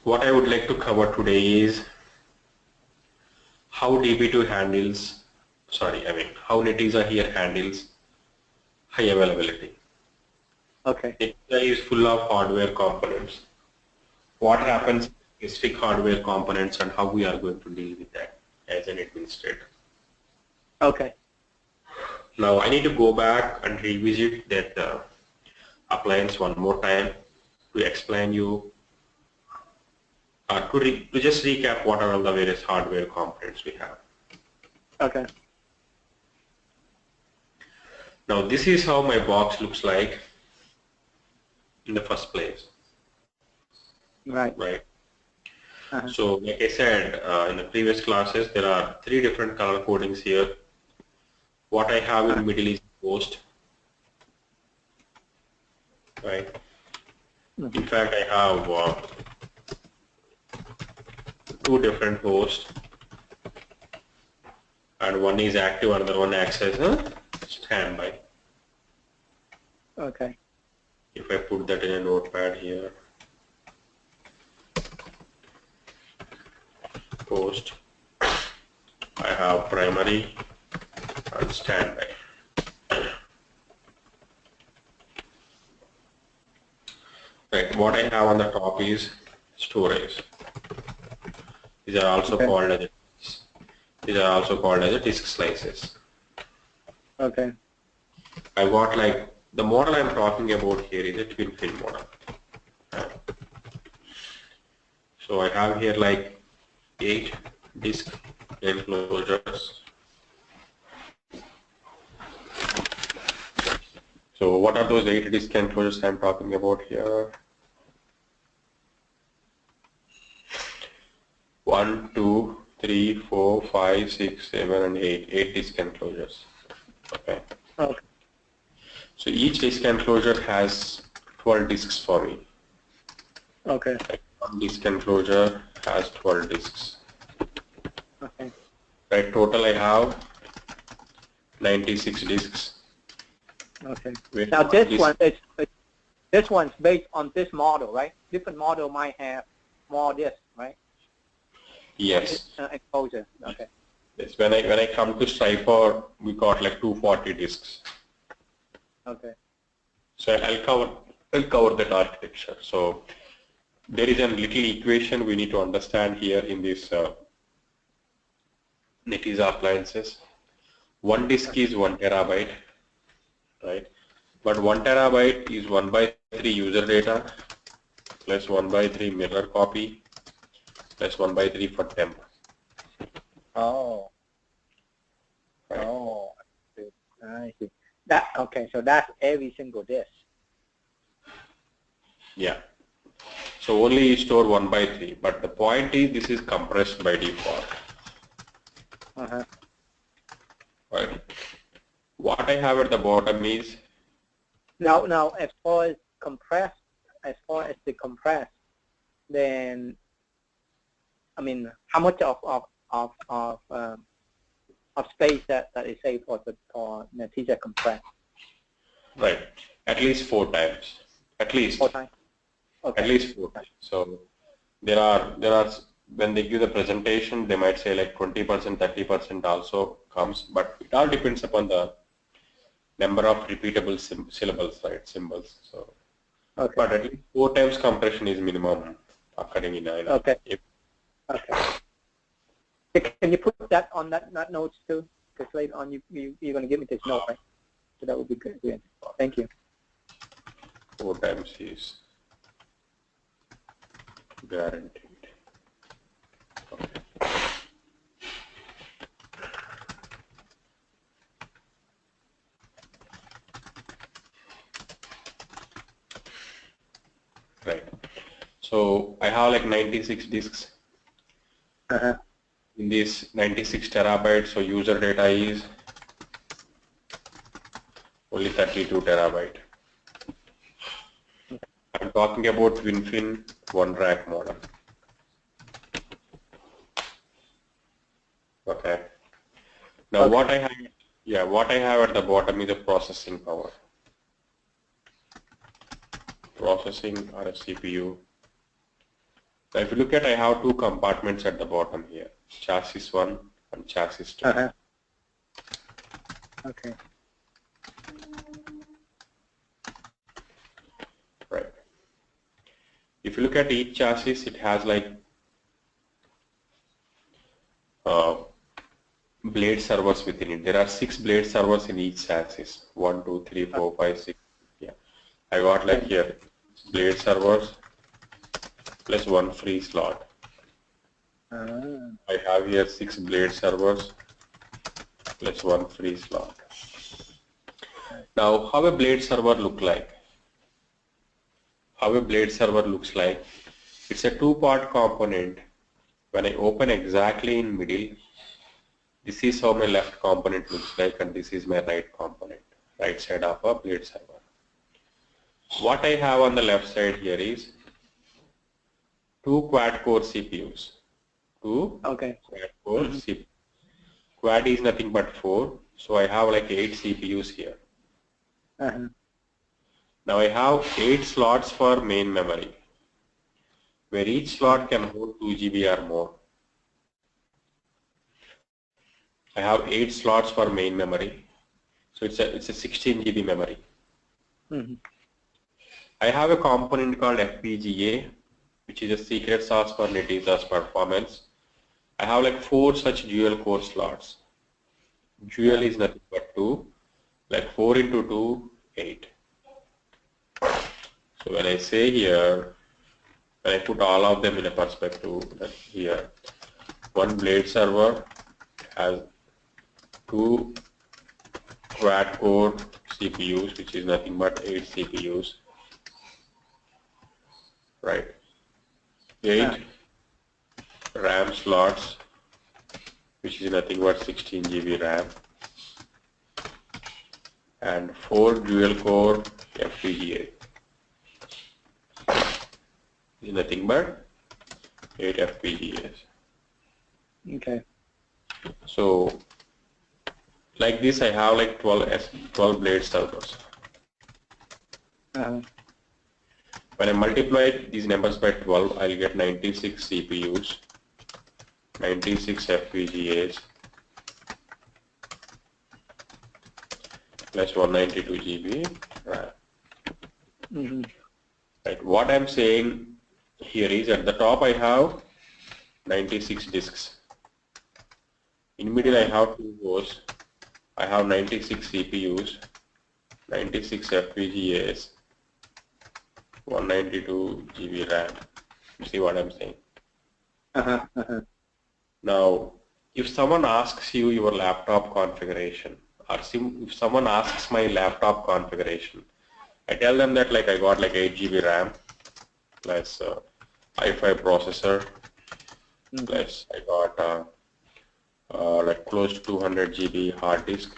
what I would like to cover today is how DB2 handles, how Netezza here handles high availability. Okay. Netezza is full of hardware components. What happens with specific hardware components and how we are going to deal with that as an administrator. Okay. Now I need to go back and revisit that appliance one more time to explain you to just recap what are all the various hardware components we have. Okay. Now this is how my box looks like in the first place. Right. Right. So like I said in the previous classes, there are 3 different color codings here. What I have in middle is host. Right. In fact, I have 2 different hosts, and one is active, another one acts as a standby. Okay. If I put that in a notepad here, host, I have primary and standby. Right. What I have on the top is storage. These are also called as a disk slices. Okay. I got like the model I'm talking about here is a Twinfin model. So I have here like 8 disk enclosures. So what are those 8 disk enclosures I'm talking about here? 1, 2, 3, 4, 5, 6, 7, and 8. 8 disk enclosures. Okay. Okay. So each disk enclosure has 12 disks for me. Okay. One disk enclosure has 12 disks. Okay. Right. Total I have 96 disks. Okay. Now this one's based on this model, right? Different model might have more disks, right? Yes. Exposure. Okay. Yes. When I come to Striper, we got like 240 disks. Okay. So I'll cover that architecture. So there is a little equation we need to understand here in this Netezza appliances. One disk is 1 terabyte, right? But 1 terabyte is 1/3 user data plus 1/3 mirror copy plus 1/3 for temp. Oh. Right. Oh. I see. That okay. So that's every single disk. Yeah. So only you store 1/3, but the point is this is compressed by default. Right. What I have at the bottom is Now, as far as the compressed, then I mean, how much of space that is saved for Netezza compress? right at least 4 times. At least 4 times. Okay. At least 4 times. So there are when they give the presentation, they might say like 20%, 30% also comes, but it all depends upon the number of repeatable syllables, right? Symbols. So, okay. But at least 4 times compression is minimum occurring in INA. Okay. Okay. Can you put that on that notes too? Because later on you're going to give me this note, right? So that would be good. Thank you. 4 times is guaranteed. Okay. Right. So I have like 96 disks. In this 96 terabytes, so user data is only 32 terabyte. I'm talking about Twinfin one rack model. Okay. Now what I have at the bottom is a processing power. Processing or a CPU. Now if you look at, I have two compartments at the bottom here, chassis 1 and chassis 2. Okay. Right. If you look at each chassis, it has like blade servers within it. There are 6 blade servers in each chassis. 1, 2, 3, 4, 5, 6. Yeah. I got like here blade servers plus 1 free slot. I have here 6 blade servers plus 1 free slot. Now, how a blade server look like? How a blade server looks like? It's a 2-part component. When I open exactly in middle, this is how my left component looks like, and this is my right component, right side of a blade server. What I have on the left side here is 2 quad-core CPUs. 2 quad-core CPUs. Quad is nothing but 4, so I have like 8 CPUs here. Now I have 8 slots for main memory, where each slot can hold 2 GB or more. I have 8 slots for main memory, so it's a 16 GB memory. I have a component called FPGA, which is a secret sauce for Netezza's performance. I have like 4 such dual core slots. Dual is nothing but 2, like 4 into 2, 8. So when I say here, when I put all of them in a perspective, like here, one blade server has 2 quad-core CPUs, which is nothing but 8 CPUs, right? 8 RAM slots, which is nothing but 16 GB RAM, and 4 dual-core FPGA, is nothing but 8 FPGAs. Okay. So like this, I have like 12 blade servers. When I multiply these numbers by 12, I'll get 96 CPUs, 96 FPGAs, plus 192 GB RAM. Right. What I'm saying here is at the top I have 96 disks. In middle I have 2 rows. I have 96 CPUs, 96 FPGAs, 192 GB RAM. You see what I'm saying? Now, if someone asks you your laptop configuration, or if someone asks my laptop configuration, I tell them that like I got like 8 GB RAM, plus i5 processor, plus I got like close to 200 GB hard disk,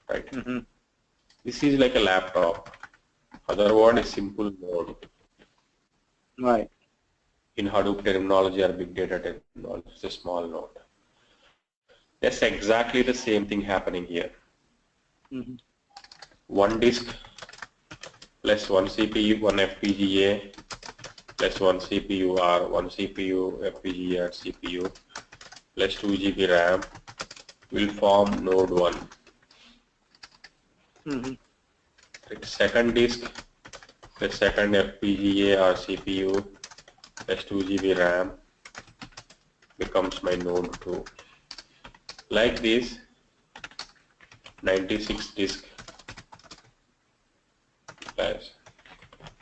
right? This is like a laptop. Other word is simple node. Right. In Hadoop terminology or big data terminology, it's a small node. That's exactly the same thing happening here. One disk plus 1 CPU, 1 FPGA, plus 1 CPU or 1 CPU, FPGA or CPU, plus 2 GB RAM will form node 1. Second disk plus second FPGA or CPU plus 2 GB RAM becomes my node 2. Like this, 96 disk plus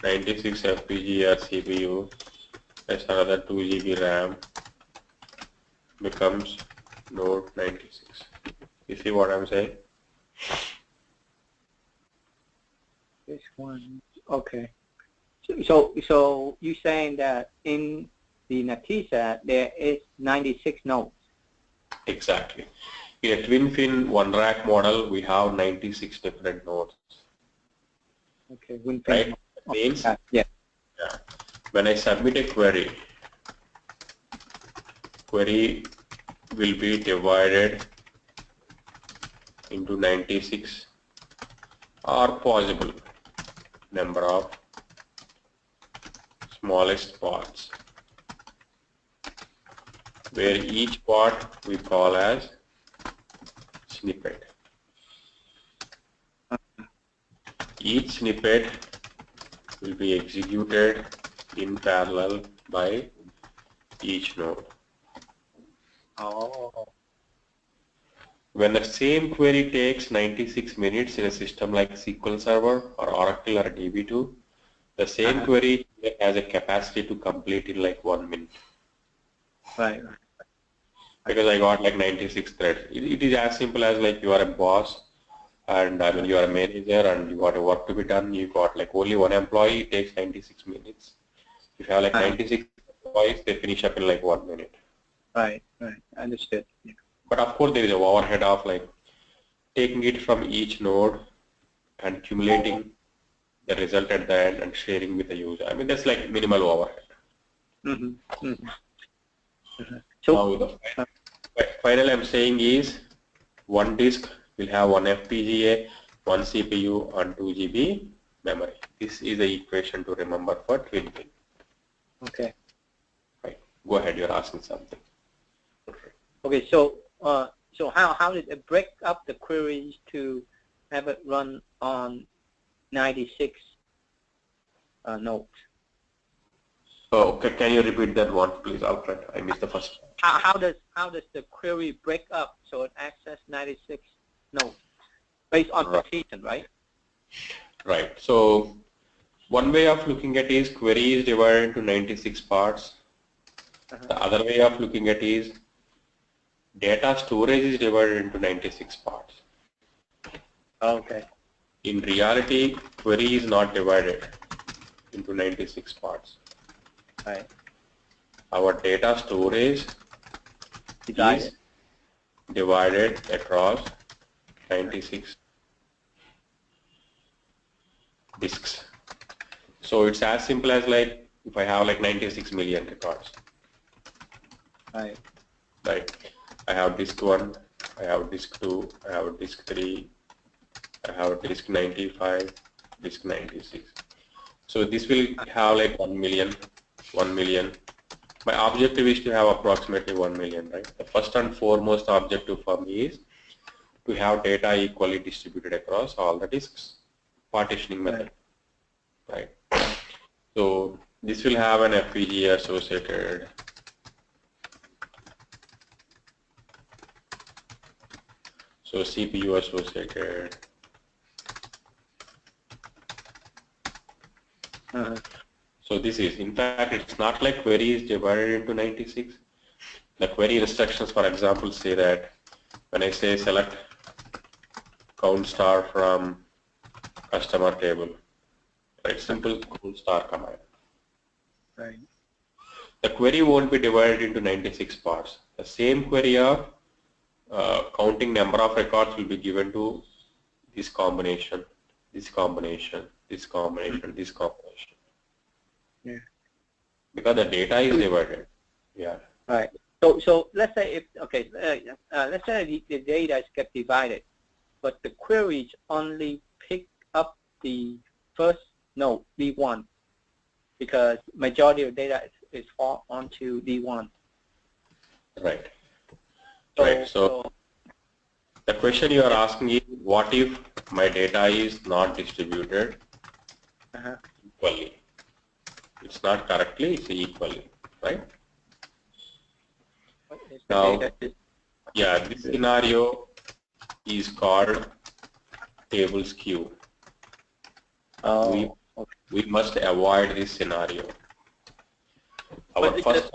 96 FPGA or CPU plus another 2 GB RAM becomes node 96. You see what I'm saying? This one, okay. So you're saying that in the Netezza there is 96 nodes. Exactly. In a Twinfin one rack model, we have 96 different nodes. Okay. Twinfin. Right? Means yeah. When I submit a query will be divided into 96 or possible number of smallest parts. where each part we call as snippet. Each snippet will be executed in parallel by each node. Oh. When the same query takes 96 minutes in a system like SQL Server or Oracle or DB2, the same query has a capacity to complete in like 1 minute. Right. Because I got like 96 threads. It is as simple as like you are a boss and I mean you are a manager and you got a work to be done. You got like only one employee, it takes 96 minutes. If you have like 96 employees, they finish up in like 1 minute. Right. Understood. Yeah. But of course there is a overhead of like taking it from each node and accumulating the result at the end and sharing with the user. I mean that's like minimal overhead. So now the final I'm saying is one disk will have one FPGA, one CPU and 2 GB memory. This is the equation to remember for Twinfin. Okay. Right. Go ahead, you're asking something. Okay, so how did it break up the queries to have it run on 96 nodes? Oh, okay, can you repeat that one, please, Alfred? I missed the first. How does the query break up so it access 96 nodes based on partition, right? Right. So one way of looking at is query is divided into 96 parts. The other way of looking at is data storage is divided into 96 parts. Okay. In reality, query is not divided into 96 parts. Right. Our data storage is divided across 96 disks. So it's as simple as like if I have like 96 million records. Right. Right. I have disk 1, I have disk 2, I have disk 3, I have disk 95, disk 96. So this will have like 1 million. My objective is to have approximately 1 million, right? The first and foremost objective for me is to have data equally distributed across all the disks. Partitioning method, right? So this will have an FPGA associated. So CPU associated. So this is, in fact, it's not like query is divided into 96. The query instructions, for example, say that when I say select count star from customer table, right? Simple count star command. Right. The query won't be divided into 96 parts. The same query of counting number of records will be given to this combination, this combination, this combination, this combination. Yeah. Because the data is divided. Yeah. Right. So let's say if let's say the data get divided, but the queries only pick up the first node V1 because majority of data is fall onto V1. Right. Right. So the question you are asking is, what if my data is not distributed equally? It's not correctly, it's equally, right? Now, yeah, this scenario is called table skew. We must avoid this scenario. Our first,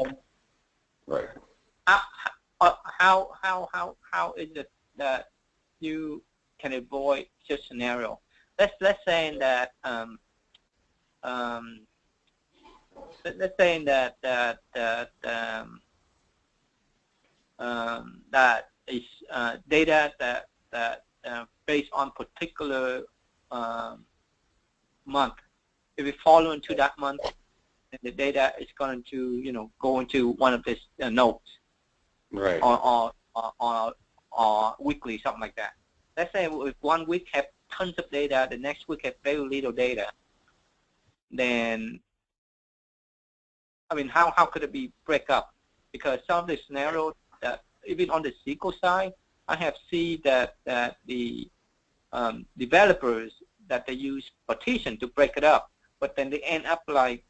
right? How is it that you can avoid such scenario? Let's say that let's say that is data that based on particular month. If we follow into that month, then the data is going to go into one of these nodes, right? Or weekly, something like that. Let's say if 1 week have tons of data, the next week have very little data, then I mean how could it be break up? because some of the scenarios that even on the SQL side, I have seen that the developers that they use partition to break it up, but then they end up like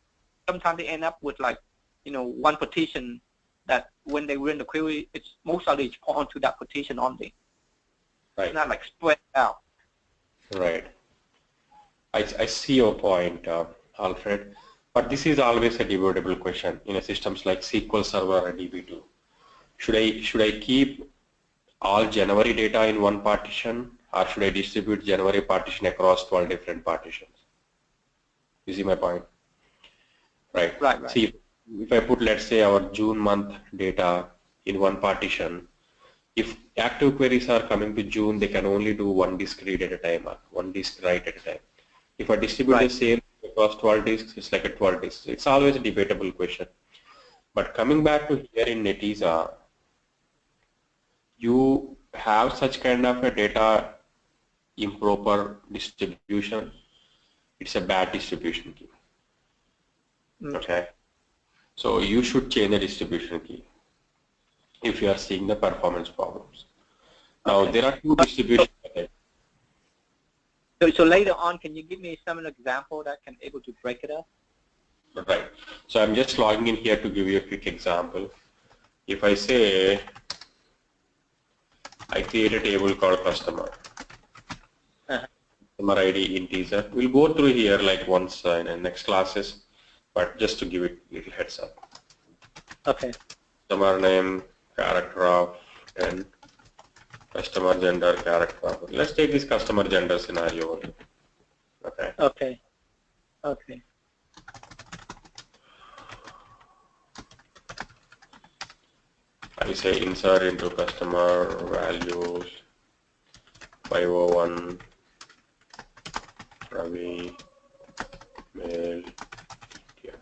sometimes they end up with like one partition that when they run the query, it's most likely it's point to that partition only. Right. It's not like spread out. Right. I see your point, Alfred, but this is always a debatable question in a systems like SQL Server or DB2. Should I keep all January data in one partition, or should I distribute January partition across 12 different partitions? You see my point? Right. Right. See, if I put, let's say, our June month data in one partition, if active queries are coming to June, they can only do one disk read at a time or one disk write at a time. If I distribute the same across 12 disks, it's like a 12 disks. It's always a debatable question. But coming back to here in Netezza, you have such kind of a data improper distribution. It's a bad distribution key. Okay. So you should change the distribution key if you are seeing the performance problems. Now there are two distribution methods. So later on, can you give me some example that can able to break it up? Right. So I'm just logging in here to give you a quick example. If I say I create a table called customer, customer ID integer. We'll go through here like once in the next classes, but just to give it a little heads up. Okay. Customer name, character of 10, customer gender, character of. Let's take this customer gender scenario. Okay. Okay. Okay. I say insert into customer values 501 Ravi male. Yeah.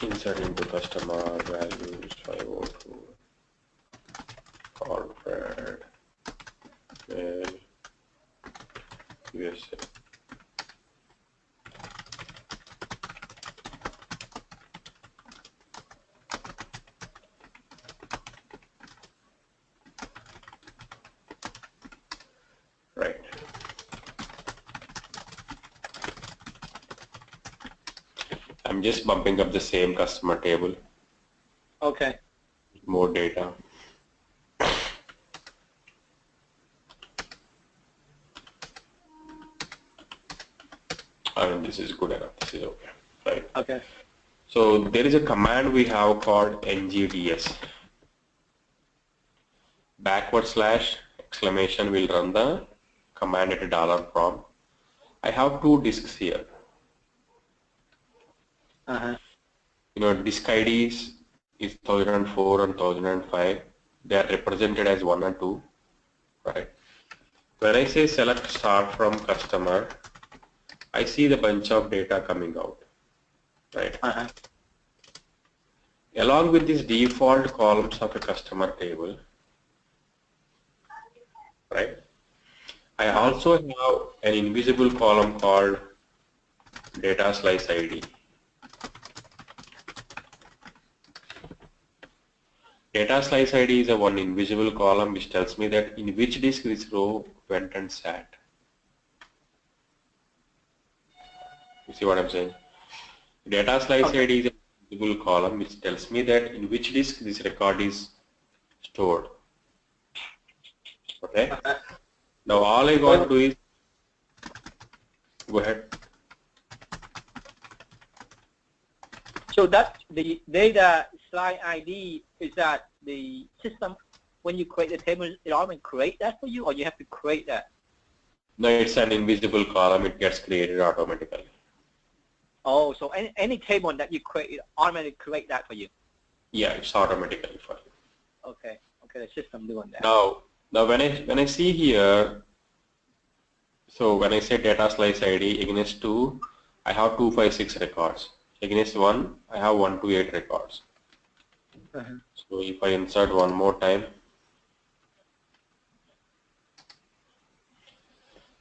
Insert into customer values 502 Alfred male USA. Right. I'm just bumping up the same customer table. Okay. More data. I mean, this is good enough. This is okay. Right. Okay. So there is a command we have called ngds. // exclamation will run the command at a dollar prompt. I have two disks here. Disk IDs is 1004 and 1005. They are represented as 1 and 2. Right. When I say select start from customer, I see the bunch of data coming out. Right. Along with these default columns of a customer table, right, I also have an invisible column called data slice ID. Data slice ID is a one invisible column which tells me that in which disk this row went and sat. You see what I'm saying? Data slice ID is a invisible column which tells me that in which disk this record is stored. Okay? Now all I got to do is, go ahead. So that the data slide ID is that the system, when you create the table, it automatically create that for you, or you have to create that? No, it's an invisible column. It gets created automatically. Oh, so any table that you create, it automatically create that for you? Yeah, it's automatically for you. Okay. Okay, the system doing that. Now when I see here, so when I say data slice ID against 2, I have 256 records. Against 1, I have 128 records. So if I insert one more time,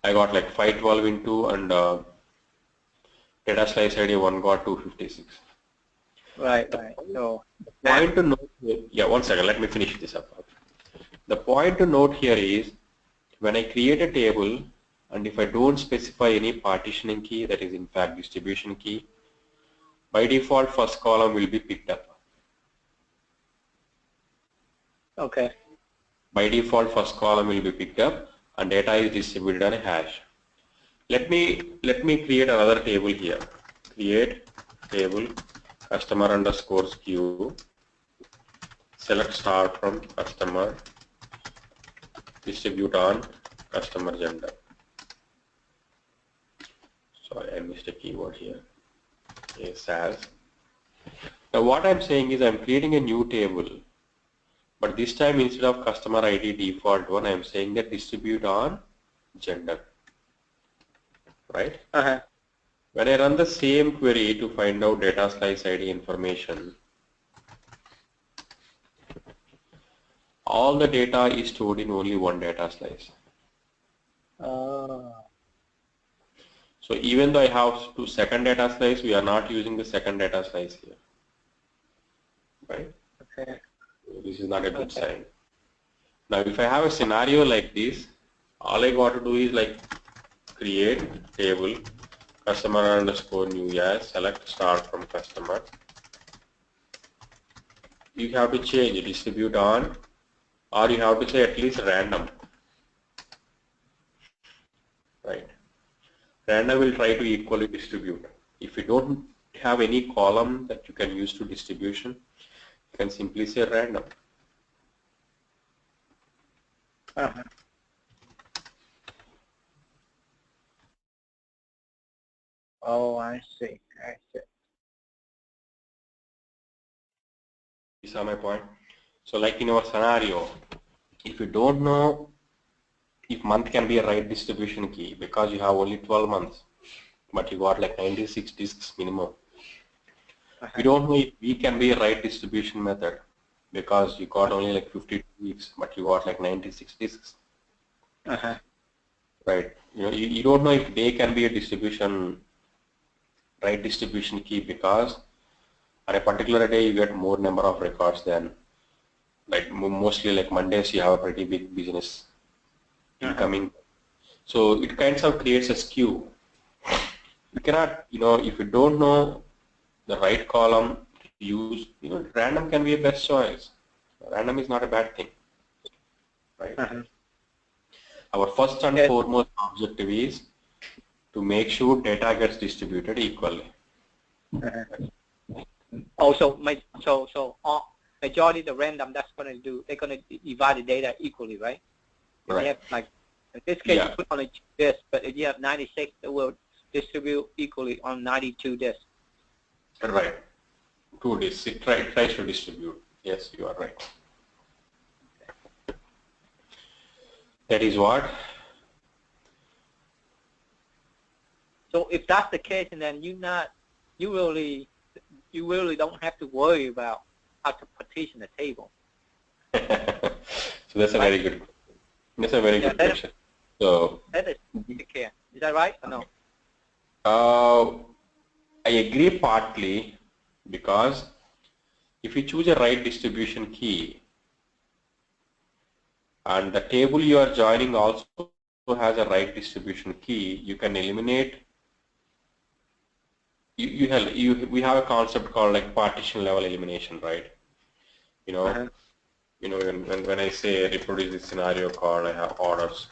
I got like 512 into and data slice ID 1 got 256. Right. So Point to note here, yeah, one second, let me finish this up. The point to note here is when I create a table and if I don't specify any partitioning key, that is in fact distribution key, by default first column will be picked up. okay. By default first column will be picked up and data is distributed on a hash. Let me create another table here. Create table customer underscore queue, select star from customer, distribute on customer gender. Sorry, I missed a keyword here. Yes, as. Now what I'm saying is I'm creating a new table, but this time instead of customer ID default one, I'm saying that distribute on gender, right? When I run the same query to find out data slice ID information, all the data is stored in only one data slice. So even though I have two second data slice, we are not using the second data slice here, right? Okay. This is not a good sign. Now if I have a scenario like this, all I got to do is like create table customer underscore new as, select start from customer. You have to change distribute on, or you have to say at least random, right? Random will try to equally distribute. If you don't have any column that you can use to distribution, you can simply say random. Oh, I see. You saw my point? So like in our scenario, if you don't know if month can be a right distribution key because you have only 12 months, but you got like 96 disks minimum. We don't know if week can be a right distribution method because you got only like 52 weeks, but you got like 96 disks. Right. You don't know if day can be a right distribution key because on a particular day you get more number of records than like mostly like Mondays you have a pretty big business incoming. So it kind of creates a skew. You cannot, if you don't know the right column to use, random can be a best choice. Random is not a bad thing, right? Our first and foremost objective is to make sure data gets distributed equally. Also, majority of the random that's going to do, they're going to divide the data equally, right? If Right. you have, like, in this case, you put on a disk, but if you have 96, it will distribute equally on 92 disks. Right. 2 disks. It tries to distribute. Yes, you are right. That is what? So if that's the case, and then you really don't have to worry about how to partition the table. So that's a very good. That's a very good question. So that is care. Is that right or no? I agree partly because if you choose a right distribution key and the table you are joining also has a right distribution key, you can eliminate. We have a concept called like partition level elimination, right? When I say reproduce this scenario called I have orders,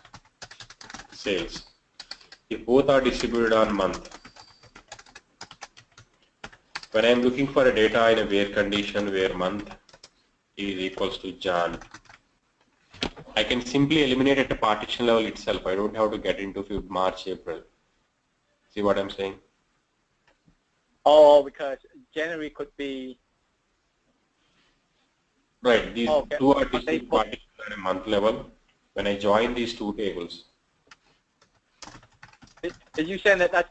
sales. If both are distributed on month, when I am looking for a data in a where condition where month is equals to Jan, I can simply eliminate at the partition level itself. I don't have to get into March, April. See what I'm saying? Oh, because January could be. Right. These two are distinct partitions at a month level. When I join these two tables. Is you saying that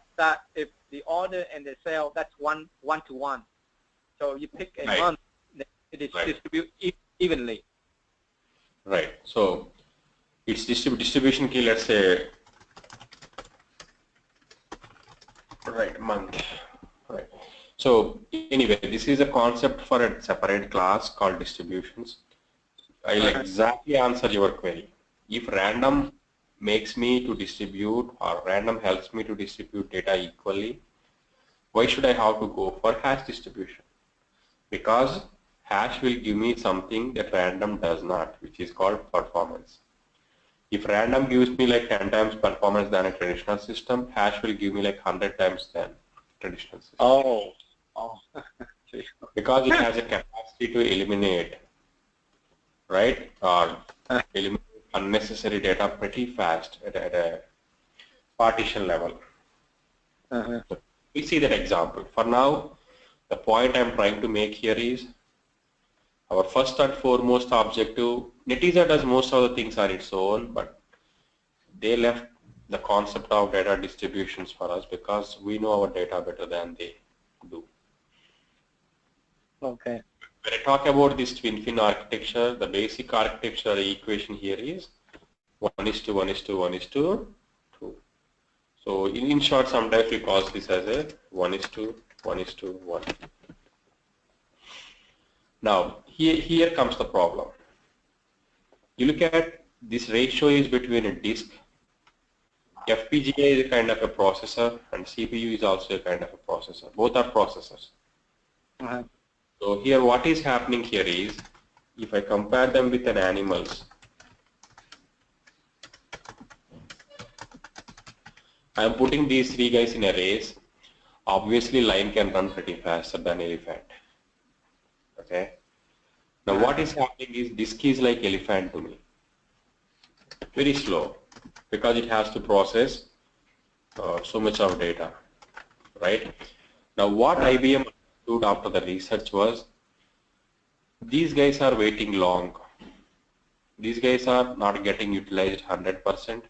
if the order and the sale, that's one to one. So you pick a month, it is distributed evenly. Right. So it's distribution key, let's say Right, month. Right. So anyway, this is a concept for a separate class called distributions. I'll exactly answer your query. If random makes me to distribute or random helps me to distribute data equally, why should I have to go for hash distribution? Because hash will give me something that random does not, which is called performance. If random gives me like 10 times performance than a traditional system, hash will give me like 100 times than traditional system. Oh. Because it has a capacity to eliminate, right, or eliminate unnecessary data pretty fast at a partition level. So we see that example. For now, the point I'm trying to make here is our first and foremost objective. Netezza does most of the things on its own, but they left the concept of data distributions for us because we know our data better than they do. Okay. When I talk about this Twinfin architecture, the basic architecture equation here is 1:1:1:2. So in short, sometimes we call this as a 1:1:1. Now here comes the problem. You look at this ratio is between a disk. FPGA is a kind of a processor and CPU is also a kind of a processor. Both are processors. So here what is happening here is, if I compare them with an animals, I am putting these three guys in a race. Obviously lion can run pretty faster than elephant. Okay. Now what is happening is disk is like elephant to me. Very slow because it has to process so much of data, right? Now what IBM understood after the research was, these guys are waiting long. These guys are not getting utilized 100%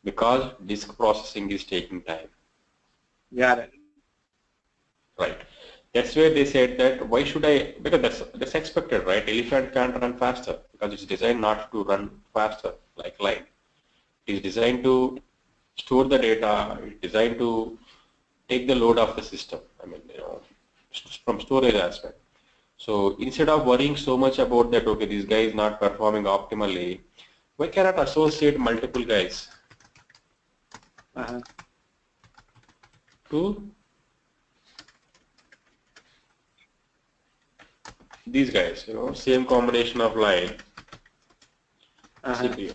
because disk processing is taking time. Got it. Right. That's where they said that why should I, because that's expected, right? Elephant can't run faster because it's designed not to run faster like lion. It is designed to store the data, it's designed to take the load off the system. I mean, from storage aspect. So instead of worrying so much about that, okay, this guy is not performing optimally, why cannot associate multiple guys to these guys, same combination of line, CPU.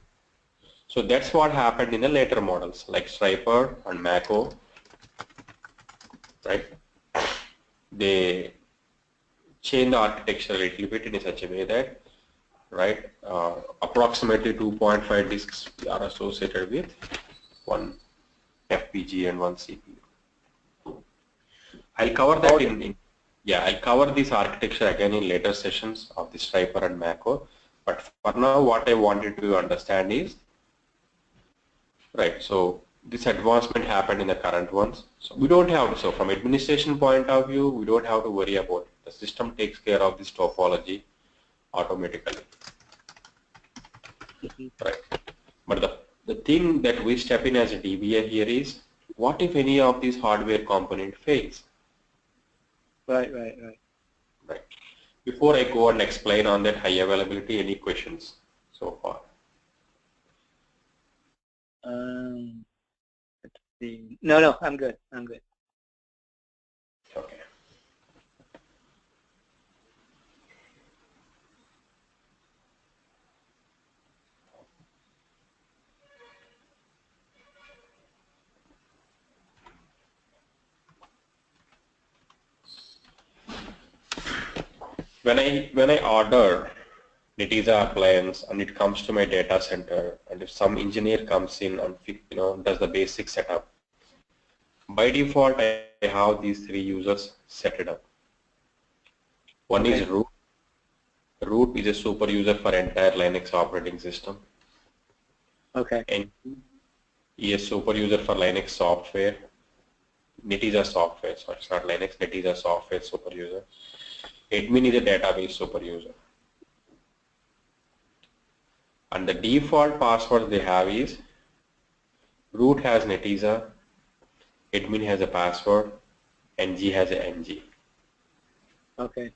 So that's what happened in the later models like Striper and Mako, right? They changed the architecture a little bit in such a way that, right, approximately 2.5 disks are associated with one FPGA and one CPU. I'll cover that I'll cover this architecture again in later sessions of the Striper and Mako. But for now, what I wanted to understand is, right, so this advancement happened in the current ones. So we don't have to, so from administration point of view, we don't have to worry about it. The system takes care of this topology automatically. Right. But the thing that we step in as a DBA here is, what if any of these hardware component fails? Right. Right. Before I go and explain on that high availability, any questions so far? Let's see. No, I'm good. Okay. When I order Netezza appliance and it comes to my data center, and if some engineer comes in and does the basic setup, by default I have these three users set it up. One is root. Root is a super user for entire Linux operating system. Okay. And is a super user for Linux software. Netezza software, so it's not Linux, Netezza software super user. Admin is a database super user. And the default password they have is root has Netezza, admin has a password, ng has a ng. Okay.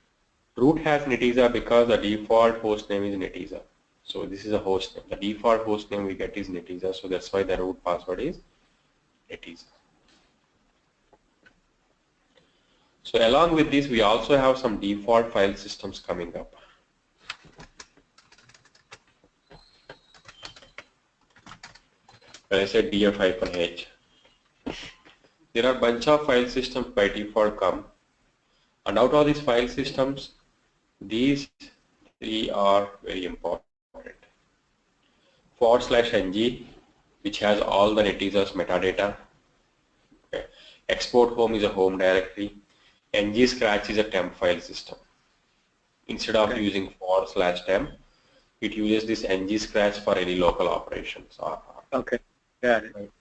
Root has Netezza because the default host name is Netezza. So this is a host name. The default host name we get is Netezza, so that's why the root password is Netezza. So along with this, we also have some default file systems coming up. When I say df-h, there are a bunch of file systems by default come, and out of these file systems, these three are very important. /ng, which has all the Netezza's metadata. Okay. Export home is a home directory. ng scratch is a temp file system. Instead of using /temp, it uses this ng scratch for any local operations. Okay. Got it. Right.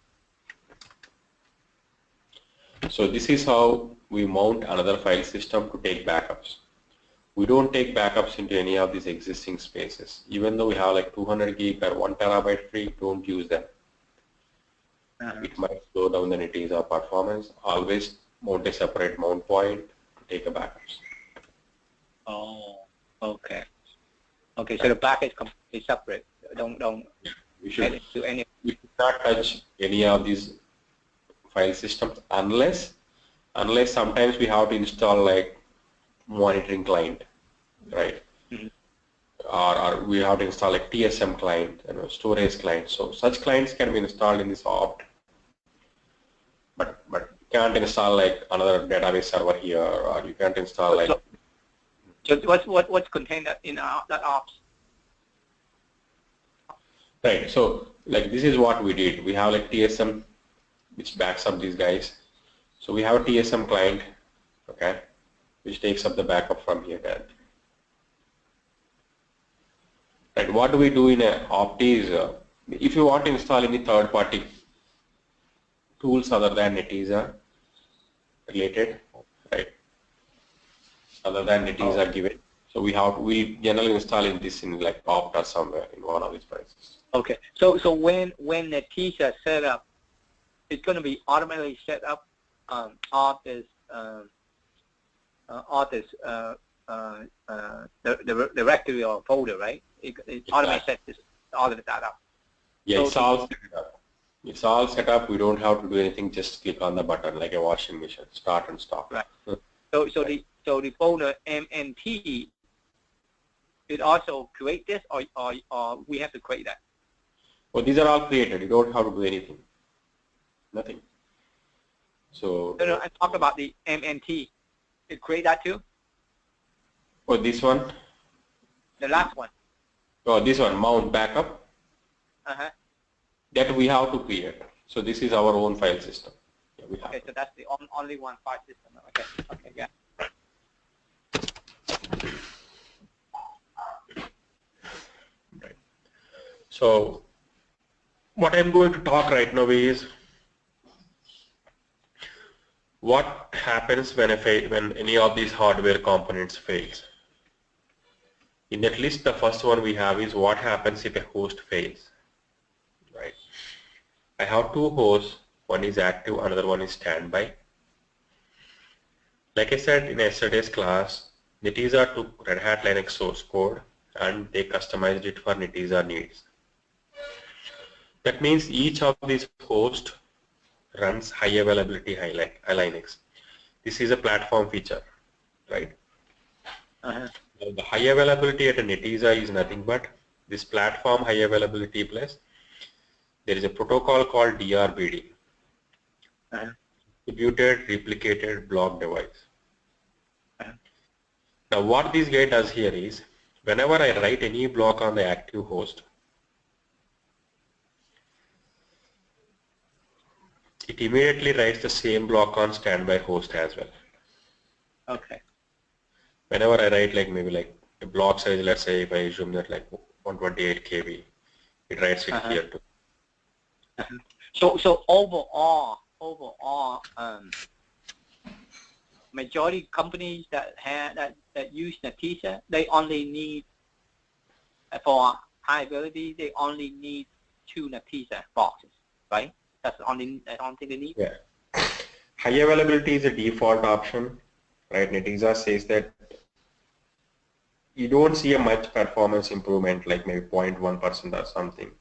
So this is how we mount another file system to take backups. We don't take backups into any of these existing spaces. Even though we have like 200 gig or 1 terabyte free, don't use them. It might slow down the Netezza performance. Always mount a separate mount point to take a backups. Oh, okay. Okay, so the backup is completely separate. Don't We should do any. We should not touch any of these file systems unless sometimes we have to install like monitoring client, right? Mm-hmm. Or we have to install like TSM client, storage client. So such clients can be installed in this opt, but you can't install like another database server here, or you can't install like. So what's contained in that ops? Right. So like this is what we did. We have like TSM, which backs up these guys. So we have a TSM client, okay, which takes up the backup from here. Right. What do we do in a opt is, if you want to install any third-party tools other than Netezza related, right? Other than Netezza given. So we generally install in this in like opt or somewhere in one of these places. Okay. So when Netezza set up, it's going to be automatically set up all this the directory or folder, right? It automatically sets all of that up. Yeah, so it's all set up. It's all set up. We don't have to do anything. Just click on the button like a washing machine, start and stop. Right. So the folder MNT, it also create this, or we have to create that. Well, these are all created. You don't have to do anything. Nothing. So. No, I talk about the MNT. It create that too. Oh, this one. The last one. Oh, this one, mount backup. That we have to create. So this is our own file system. Yeah, okay, so that's the only one file system. Okay, yeah. Right. So what I'm going to talk right now is what happens when any of these hardware components fails. In at least the first one we have is what happens if a host fails. Right. I have two hosts. One is active, another one is standby. Like I said in yesterday's class, Netezza took Red Hat Linux source code and they customized it for Netezza needs. That means each of these hosts runs high availability Linux. This is a platform feature, right? The high availability at a Netezza is nothing but this platform high availability plus there is a protocol called DRBD, distributed replicated block device. Now what this guy does here is whenever I write any block on the active host, it immediately writes the same block on standby host as well. Okay. Whenever I write like maybe like a block size, let's say if I assume that like 128 KB, it writes it here too. So overall, majority companies that use Netezza, they only need for high availability, they only need 2 Netezza boxes, right? That's the only thing they need. Yeah. High availability is a default option, right? Netezza says that you don't see a much performance improvement, like maybe 0.1% or something,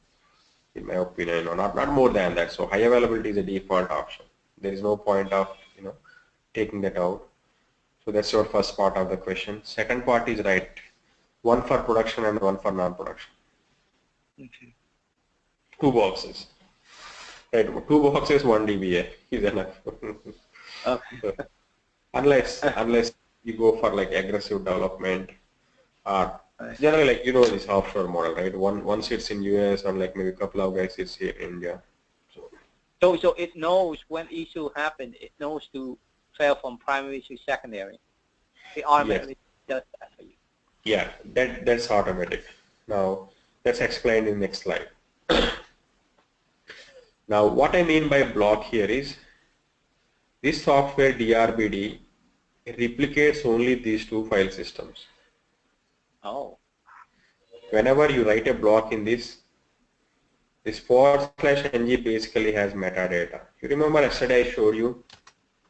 in my opinion, or not more than that. So high availability is a default option. There is no point of taking that out. So that's your first part of the question. Second part is right. One for production and one for non-production. Okay. Two boxes. Right. Two boxes, 1 dBA is enough. Okay. So, unless you go for like aggressive development, or generally like this offshore model, right? One sits in US and like maybe a couple of guys sits here in India. So it knows when issue happened. It knows to fail from primary to secondary. It automatically does that for you. Yeah, that's automatic. Now that's explained in the next slide. Now what I mean by block here is this software DRBD replicates only these two file systems. Oh. Whenever you write a block in this /ng basically has metadata. You remember yesterday I showed you?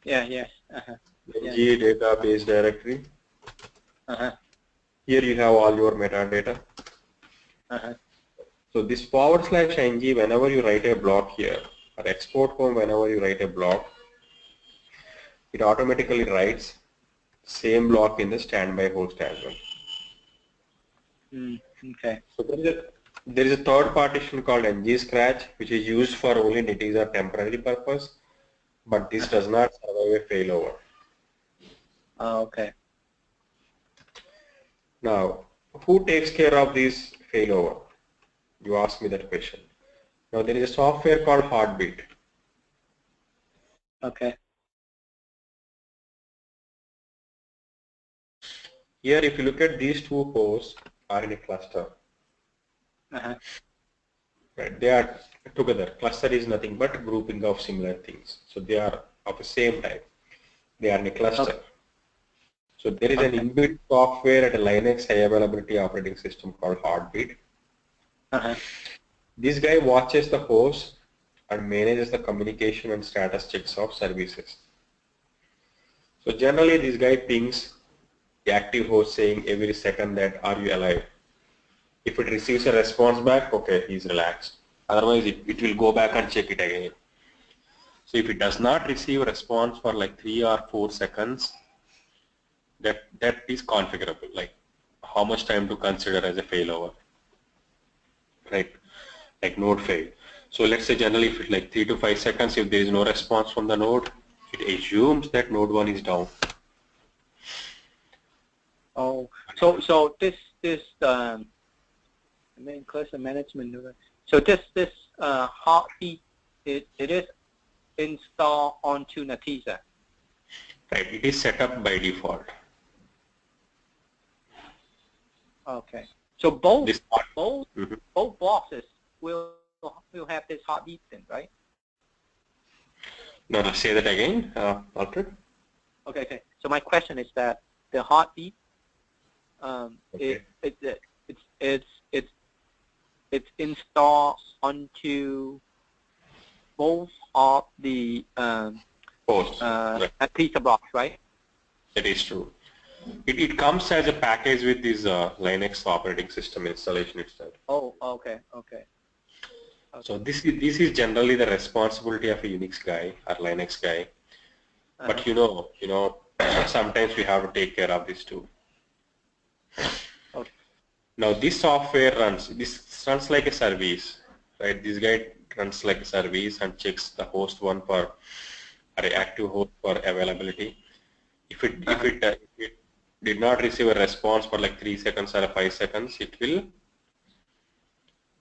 Yeah, yes. ng database directory. Here you have all your metadata. So this /ng, whenever you write a block here, or export home whenever you write a block, it automatically writes same block in the standby host as well. Okay. So there is a third partition called ng-scratch, which is used for only Netezza temporary purpose, but this does not survive a failover. Okay. Now, who takes care of this failover? You asked me that question. Now there is a software called Heartbeat. Okay. Here, if you look at these two hosts are in a cluster. Right, they are together. Cluster is nothing but grouping of similar things. So they are of the same type. They are in a cluster. Okay. So there is an inbuilt software at a Linux high availability operating system called Heartbeat. This guy watches the host and manages the communication and status checks of services. So generally this guy pings the active host saying every second that are you alive. If it receives a response back, okay, he's relaxed. Otherwise it will go back and check it again. So if it does not receive a response for like 3 or 4 seconds, that is configurable, like how much time to consider as a failover, right? Like node fail. So let's say generally if it's like 3 to 5 seconds, if there is no response from the node, it assumes that node 1 is down. Oh, so this main cluster management. So this Heartbeat it is installed onto Netezza. Right, it is set up by default. Okay. So both Mm-hmm. both boxes will have this Heartbeat then, right? No, say that again, Alfred. Okay. So my question is that the Heartbeat, it's installed onto both of the Netezza blocks, right? That is true. It comes as a package with this Linux operating system installation itself. Oh, okay. So this is generally the responsibility of a Unix guy or Linux guy. But you know, sometimes we have to take care of this too. Okay. Now this software runs like a service, right? This guy runs like a service and checks the host one for or active host for availability. If it did not receive a response for like 3 seconds or 5 seconds, it will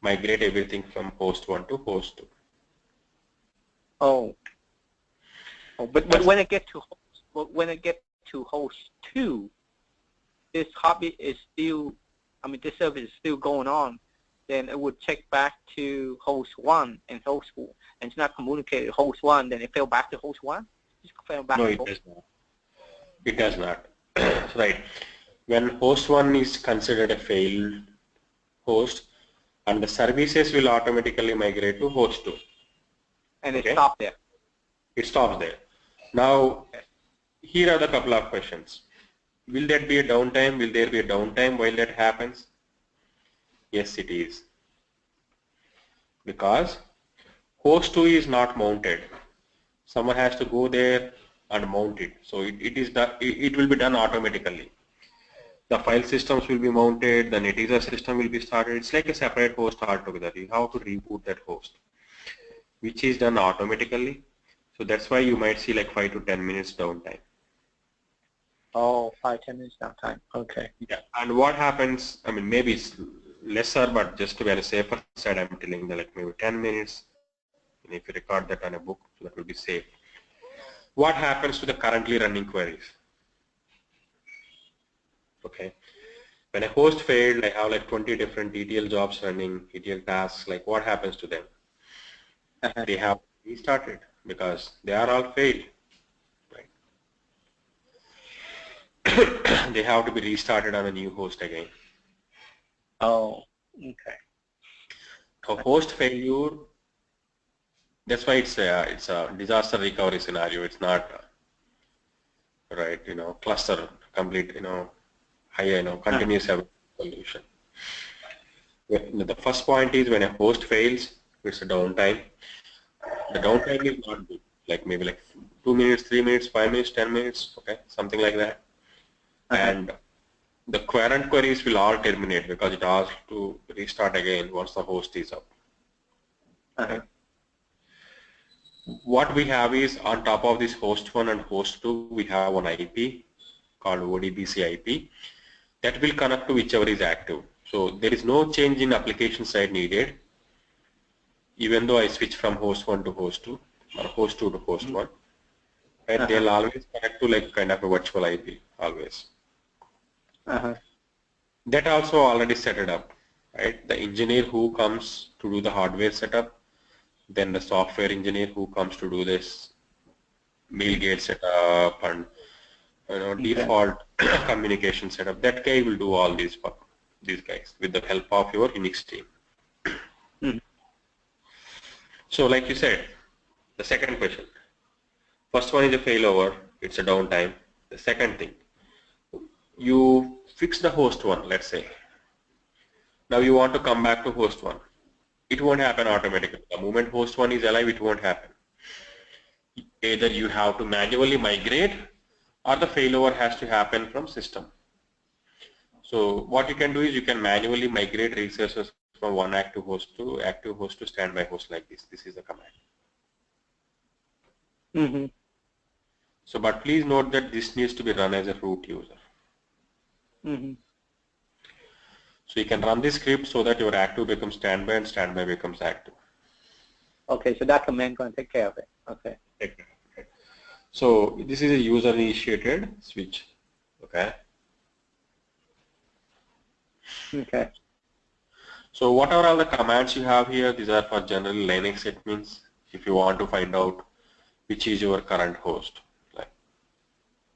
migrate everything from host 1 to host 2. Oh, but when it gets to host 2, this Heartbeat is still, this service is still going on. Then it would check back to host 1 and it's not communicated to host 1. Then it fell back to host 1. Just fell back. No, it does not. It does not. Right. When host 1 is considered a failed host, and the services will automatically migrate to host 2. And it stopped there. It stops there. Now, here are the couple of questions. Will there be a downtime? Will there be a downtime while that happens? Yes, it is. Because host 2 is not mounted. Someone has to go there and mount it. So it will be done automatically. The file systems will be mounted, the Netezza system will be started. It's like a separate host altogether. You have to reboot that host, which is done automatically. So that's why you might see like 5 to 10 minutes downtime. Oh, 5-10 minutes downtime. Okay. Yeah. And what happens, I mean, maybe it's lesser, but just to be on a safer side, I'm telling that like maybe 10 minutes. And if you record that on a book, that will be safe. What happens to the currently running queries? Okay. When a host failed, I have like 20 different ETL jobs running, ETL tasks, like what happens to them? They have restarted because they are all failed, right? They have to be restarted on a new host again. Oh, okay. A host failure, that's why it's a disaster recovery scenario. It's not, right, cluster complete, high, continuous solution. The first point is when a host fails, it's a downtime. The downtime is not good, like maybe like 2 minutes, 3 minutes, 5 minutes, 10 minutes, okay, something like that. And the current queries will all terminate because it has to restart again once the host is up. Okay. What we have is on top of this host 1 and host 2, we have one IP called ODBC IP that will connect to whichever is active. So there is no change in application side needed, even though I switch from host 1 to host 2 or host 2 to host 1. Right? They'll always connect to like kind of a virtual IP, always. That also already set it up, right? The engineer who comes to do the hardware setup, then the software engineer who comes to do this mailgate setup and default communication setup. That guy will do all these guys with the help of your Unix team. So like you said, the second question. First one is a failover, it's a downtime. The second thing, you fix the host 1, let's say. Now you want to come back to host 1. It won't happen automatically. The moment host 1 is alive, it won't happen. Either you have to manually migrate or the failover has to happen from system. So what you can do is you can manually migrate resources from one active host to standby host like this. This is the command. So, but please note that this needs to be run as a root user. So you can run this script so that your active becomes standby and standby becomes active. Okay, so that command going to take care of it. Okay. So this is a user initiated switch. Okay. Okay. So what are all the commands you have here? These are for general Linux admins. If you want to find out which is your current host, like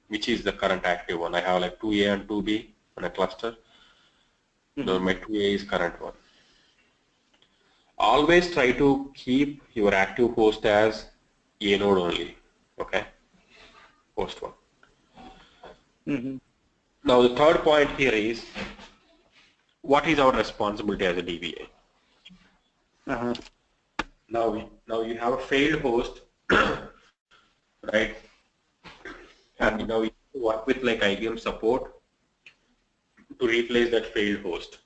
which is the current active one. I have like 2A and 2B on a cluster. So my 2A is current one. Always try to keep your active host as A node only. Okay. Host 1. Now the third point here is, what is our responsibility as a DBA? Now you have a failed host, right? And now you work with like IBM support to replace that failed host.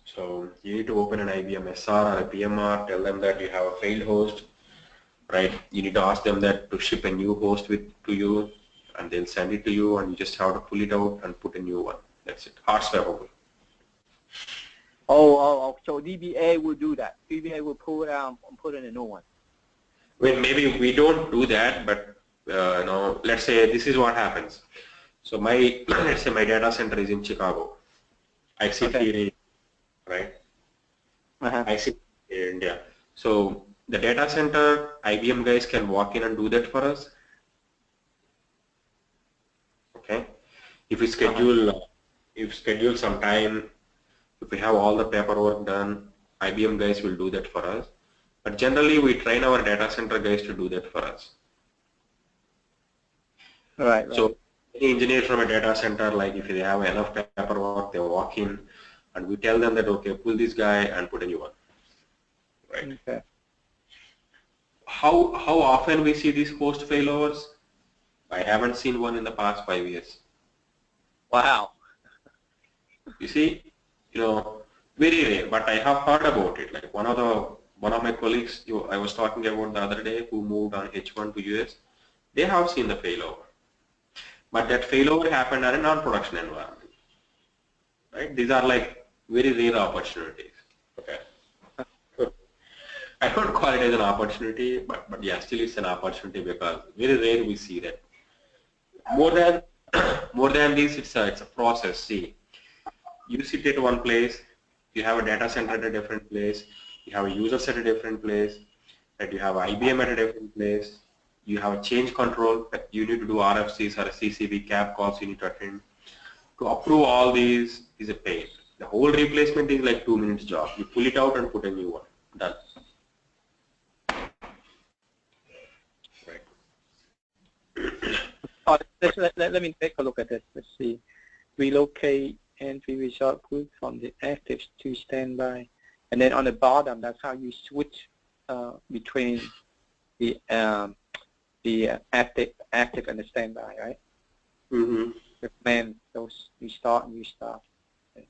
So you need to open an IBM SR or a PMR, tell them that you have a failed host, right? You need to ask them that to ship a new host to you, and they'll send it to you, and you just have to pull it out and put a new one. That's it. Hard swappable. Oh, so DBA will do that. DBA will pull it out and put in a new one. Well, maybe we don't do that, but let's say this is what happens. So let's say my data center is in Chicago. I sit here, right? I sit here in India. So the data center IBM guys can walk in and do that for us. Okay. If we schedule, some time, if we have all the paperwork done, IBM guys will do that for us. But generally, we train our data center guys to do that for us. Right. So any engineer from a data center, like if they have enough paperwork, they walk in and we tell them that, okay, pull this guy and put a new one, right? Okay. How often we see these host failovers? I haven't seen one in the past 5 years. Wow. You see, very rare, but I have heard about it. Like one of my colleagues I was talking about the other day who moved on H1 to US, they have seen the failover. But that failover happened in a non-production environment, right? These are like very rare opportunities. Okay. I don't call it as an opportunity, but yeah, still it's an opportunity because very rare we see that. More than more than this, it's a process. See, you sit at one place, you have a data center at a different place, you have a users at a different place, that you have IBM at a different place, you have a change control that you need to do RFCs or a CCB cap calls you need to attend. To approve all these is a pain. The whole replacement is like 2 minutes job. You pull it out and put a new one. Done. Right. Oh, let me take a look at this. Let's see. Relocate entry result group from the active to standby. And then on the bottom, that's how you switch between the active and the standby, right? Mm-hmm. The command, those restart and restart. Okay.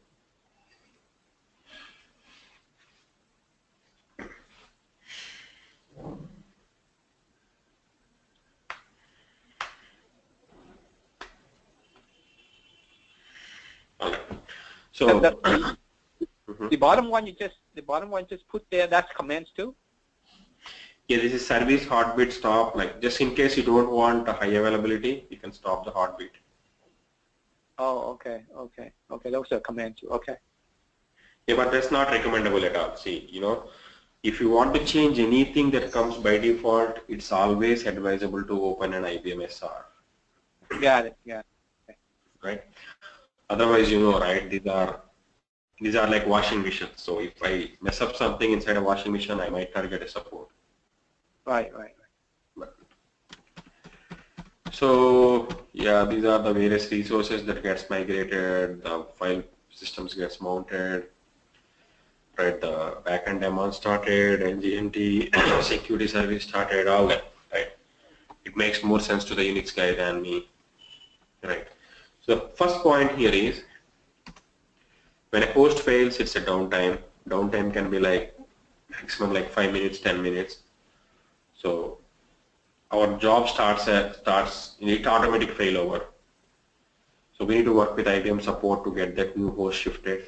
So The bottom one you just put there, that's commands too? yeah, this is service heartbeat stop. Like just in case you don't want a high availability, you can stop the heartbeat. Oh, okay. Those are commands too. Okay. Yeah, but that's not recommendable at all. See, if you want to change anything that comes by default, it's always advisable to open an IBM SR. Got it. Yeah. Okay. Right? Otherwise, right, these are like washing machines. So if I mess up something inside a washing machine, I might target a support. Right. So yeah, these are the various resources that gets migrated, the file systems gets mounted, right, the backend daemon started, NGNT, security service started, all that, right? It makes more sense to the Unix guy than me, right? So the first point here is, when a host fails, it's a downtime. Downtime can be like maximum like 5 minutes, 10 minutes. So our job starts in it automatic failover. So we need to work with IBM support to get that new host shifted.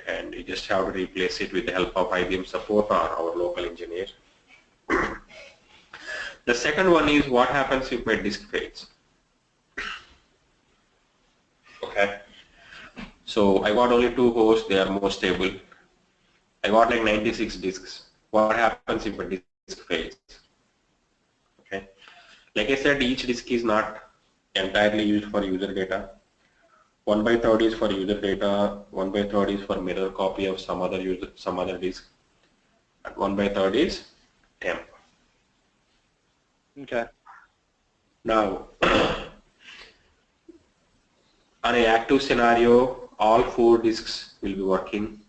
And you just have to replace it with the help of IBM support or our local engineer. The second one is what happens if my disk fails. Okay. So I got only 2 hosts, they are more stable. I got like 96 disks. What happens if a disk fails? Okay. Like I said, each disk is not entirely used for user data. 1/3 is for user data, 1/3 is for mirror copy of some other disk, and 1/3 is temp. Okay. Now, on an active scenario, all 4 disks will be working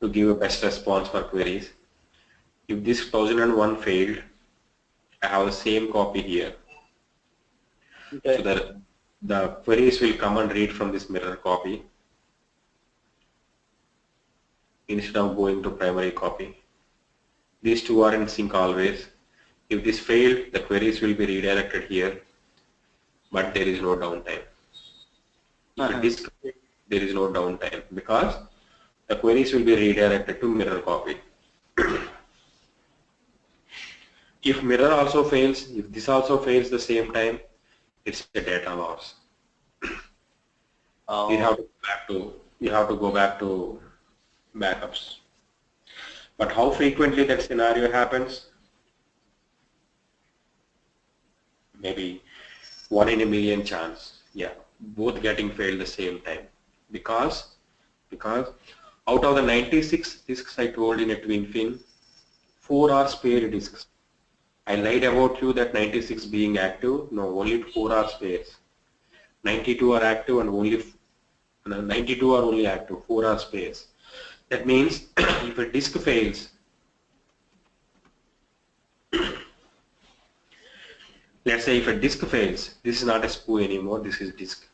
to give a best response for queries. If disk 1001 failed, I have the same copy here. Okay. So that the queries will come and read from this mirror copy instead of going to primary copy. These 2 are in sync always. If this failed, the queries will be redirected here, but there is no downtime. If a disk failed, there is no downtime because the queries will be redirected to mirror copy. If mirror also fails, if this also fails the same time, it's a data loss. Oh. You have to go back to backups. But how frequently that scenario happens? Maybe 1 in a million chance. Yeah, both getting failed the same time. Because out of the 96 disks I told in a Twinfin, 4 are spare disks. I lied about you that 96 being active. No, only 4 are spares. 92 are active and only 92 are only active. 4 are spares. That means if a disk fails, let's say if a disk fails, this is not a SPU anymore. This is disk.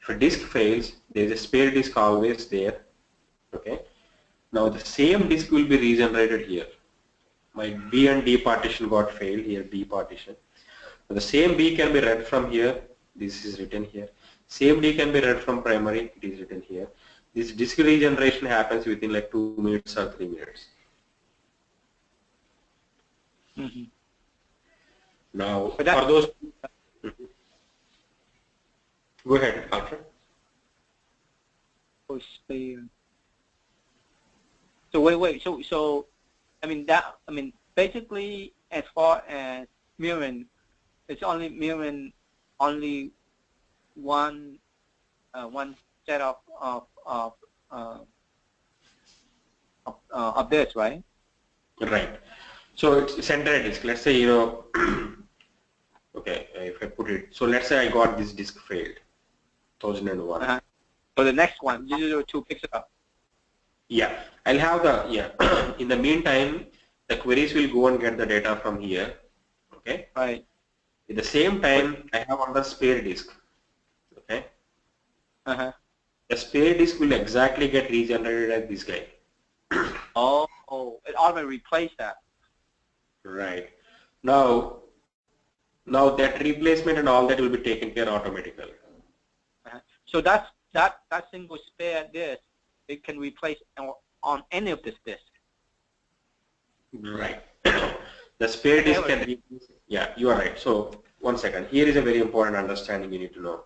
If a disk fails, there is a spare disk always there. Okay. Now the same disk will be regenerated here. My B and D partition got failed here, B partition. So the same B can be read from here. This is written here. Same D can be read from primary. It is written here. This disk regeneration happens within like 2 minutes or 3 minutes. Mm-hmm. Now, for those, go ahead, Alfred. So wait. So I mean basically, as far as mirroring, it's only mirroring only one set of this, right? Right. So it's central disk. Let's say okay, if I put it, so let's say I got this disk failed, 1001. So the next one, 002 picks it up. Yeah, I'll have the, in the meantime, the queries will go and get the data from here, okay? Right. At the same time, I have another spare disk, okay? The spare disk will exactly get regenerated as this guy. Oh, it automatically replaced that. Right. Now that replacement and all that will be taken care automatically. So that single spare disk, it can replace on any of this disk. Right. The spare disk can replace. Yeah, you are right. So one second. Here is a very important understanding you need to know.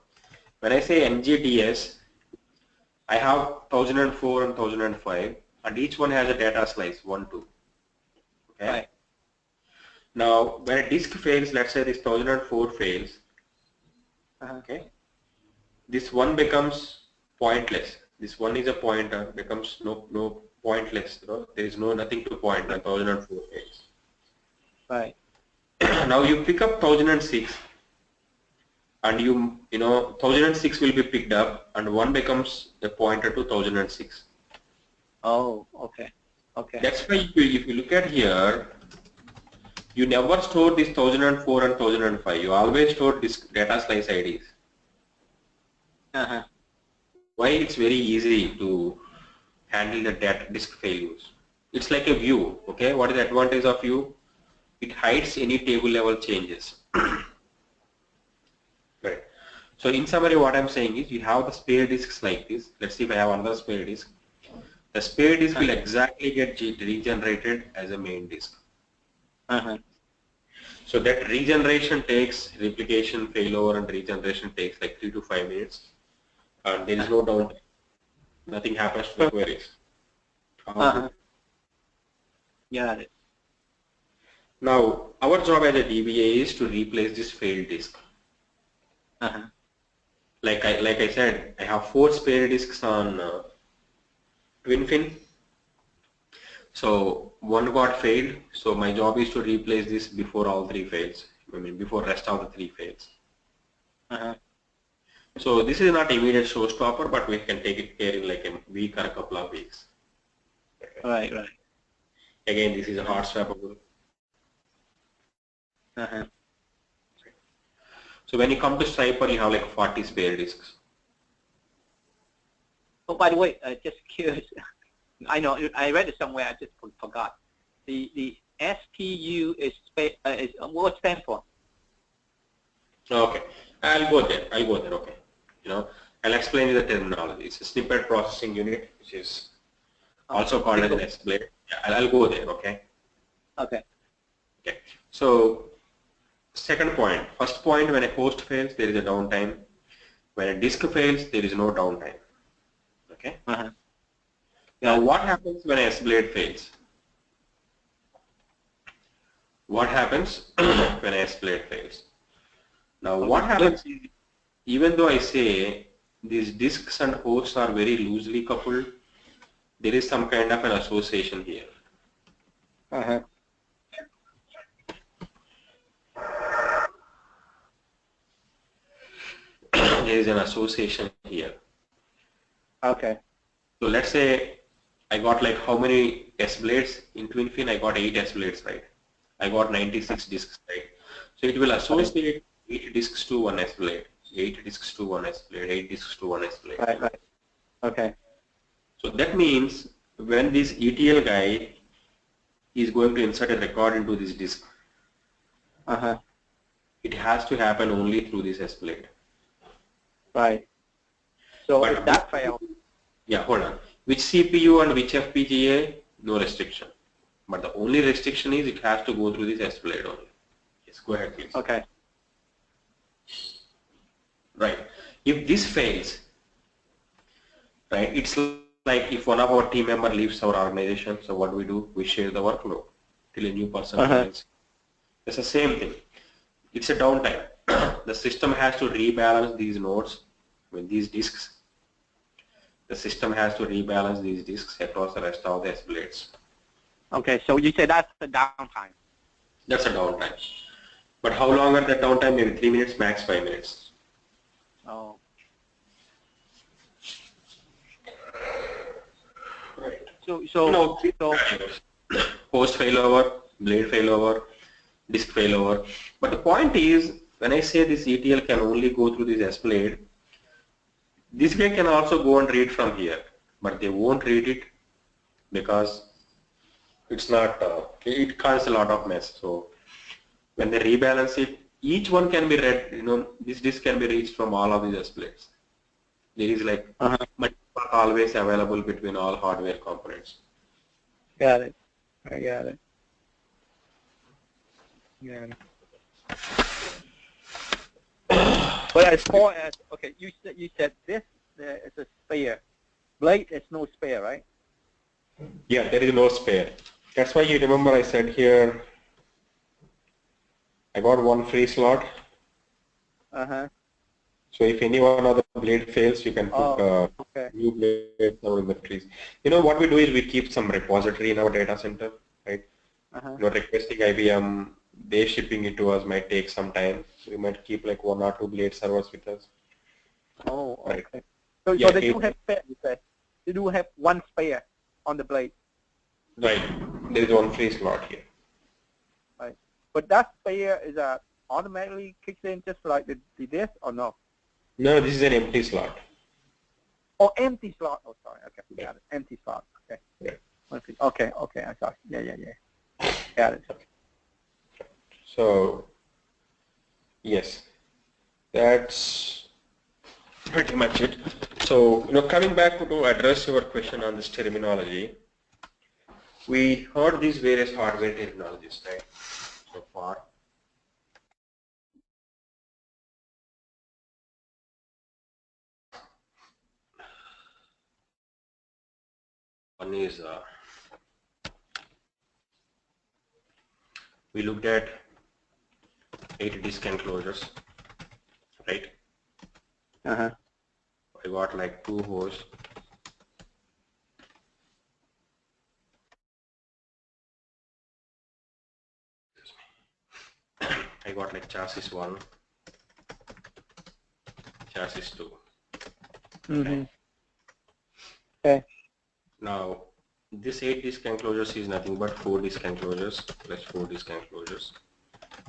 When I say NGDS, I have 1004 and 1005, and each one has a data slice 1, 2. Okay. Right. Now, when a disk fails, let's say this 1004 fails. Okay. This one becomes pointless. This one is a pointer, becomes no pointless. There is nothing to point when 1004 fails. Right. Now you pick up 1006, and 1006 will be picked up, and one becomes a pointer to 1006. Oh, okay. Okay. That's why if you look at here, you never store this 1004 and 1005. You always store disk data slice IDs. Why? It's very easy to handle the disk failures. It's like a view. Okay, what is the advantage of view? It hides any table level changes. Right. So in summary, what I'm saying is you have the spare disks like this. Let's see if I have another spare disk. The spare disk will exactly get regenerated as a main disk. So that regeneration takes, replication, failover, and regeneration takes like 3 to 5 minutes. And there is no downtime. Nothing happens to the queries. Got it. Now, our job as a DBA is to replace this failed disk. Like I said, I have 4 spare disks on Twinfin. So one got failed. So my job is to replace this before all 3 fails. I mean, before rest of the 3 fails. So this is not immediate showstopper, but we can take it care in like a week or a couple of weeks. Right. Again, this is a hard swappable. So when you come to Striper, you have like 40 spare disks. Oh, by the way, just curious. I know I read it somewhere. I just forgot. The SPU is what it stands for? Okay, I'll go there. Okay, I'll explain you the terminology. It's a snippet processing unit, which is also called as an SBlade. Yeah, I'll go there. Okay. Okay. So second point. First point, when a host fails, there is a downtime. When a disk fails, there is no downtime. Okay. Now, what happens when a SBlade fails? What happens when a SBlade fails? Now, what happens is, even though I say these disks and hosts are very loosely coupled, there is some kind of an association here. is an association here. Okay. So let's say I got like how many S blades in Twinfin? I got 8 S blades, right? I got 96 disks, right? So it will associate 8 disks to 1 S blade, 8 disks to 1 S blade, 8 disks to 1 S blade. Right, right. Okay. So that means when this ETL guy is going to insert a record into this disk, it has to happen only through this S blade. Right. So But if that fails, yeah, hold on. Which CPU and which FPGA, no restriction. But the only restriction is it has to go through this S blade only. Yes, go ahead, please. okay. Right. If this fails, right, it's like if one of our team member leaves our organization, so what do? We share the workload till a new person joins. It's the same thing. It's a downtime. The system has to rebalance these nodes with these disks. The system has to rebalance these disks across the rest of the S blades. Okay, so you say that's the downtime. That's a downtime. But how long are that downtime? Maybe 3 minutes, max 5 minutes. Oh. Right. So Host failover, blade failover, disk failover. But the point is, when I say this ETL can only go through this S blade, this guy can also go and read from here, but they won't read it because it's not, it causes a lot of mess. So when they rebalance it, each one can be read, this disk can be reached from all of these S blades. There is like multiple always available between all hardware components. got it. I got it. Yeah. But as far as okay, you said this is a spare. Blade is no spare, right? Yeah, there is no spare. That's why you remember I said here, I got one free slot. So if any one of the blade fails, you can put new blades in the trees. What we do is we keep some repository in our data center, right? Requesting IBM, they shipping it to us might take some time. We might keep like 1 or 2 blade servers with us. Oh, okay. Right. So, so they do have spare, you said. They do have one spare on the blade. Right. There is one free slot here. Right. But that spare is automatically kicks in just like the disk or no? No, this is an empty slot. Oh, empty slot. Oh, sorry. Okay, Yeah. got it. Empty slot. Okay. Yeah. Okay. I got it. Yeah. Got it. So, yes, that's pretty much it. So, coming back to address your question on this terminology, we heard these various hardware terminologies, right, so far. One is we looked at 8 disk enclosures, right? I got like 2 hosts. I got like chassis 1, chassis 2. Okay. Now, this 8 disk enclosures is nothing but 4 disk enclosures plus 4 disk enclosures.